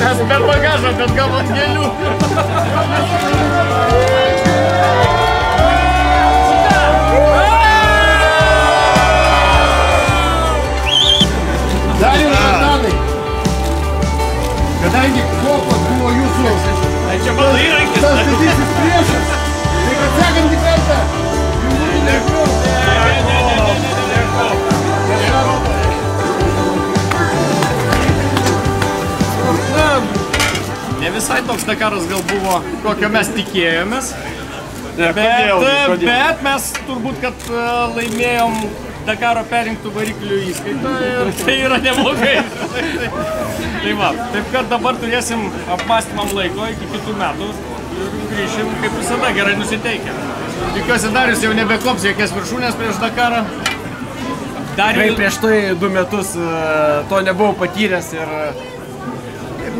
Be bagažo, bet galbūt gėlių. Kadangi kopas buvo jūsų Čia mano įrankis. tas didysis priešas, tai kad sekantį kartą jums būtų lengviau. Ne visai toks Dakaras gal buvo, kokio mes tikėjomės. Bet mes turbūt, kad laimėjom Dakaro perrinktų variklių įskaitą ir tai yra neblogai. Tai va, taip kad dabar turėsim apmąstymam laiko iki kitų metų ir grįšim kaip visada gerai nusiteikę. Tikiuosi Darius jau nebekops jokias viršūnės prieš Dakarą. Tikrai prieš tai 2 metus to nebuvau patyręs ir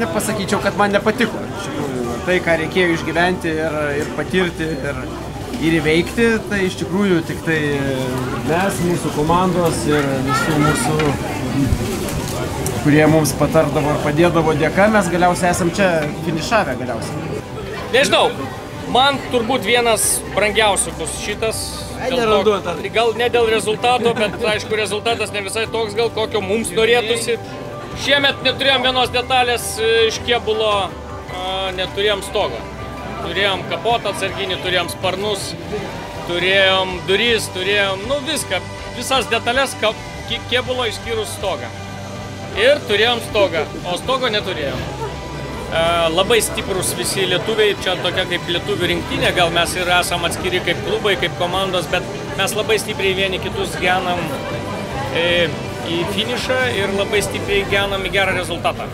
nepasakyčiau, kad man nepatiko. Tai, ką reikėjo išgyventi ir patirti ir įveikti, tai iš tikrųjų tik tai mes, mūsų komandos ir visų mūsų, kurie mums patardavo ir padėdavo dėka, mes galiausiai esam čia finišavę galiausiai. Nežinau, man turbūt vienas brangiausių bus šitas. Gal ne dėl rezultato, bet aišku, rezultatas ne visai toks, gal kokio mums norėtųsi. Šiemet neturėjom vienos detalės iš kėbulo, neturėjom stogą. Turėjom kapotą atsarginį, turėjom sparnus, turėjom duris, turėjom, nu viską, visas detalės kėbulo išskyrus stogą. Ir turėjom stogą, o stogo neturėjom. Labai stiprus visi lietuviai, čia tokia kaip lietuvių rinktinė, gal mes ir esam atskiri kaip klubai, kaip komandos, bet mes labai stipriai vieni kitus genam į finišą ir labai stipriai genam į gerą rezultatą.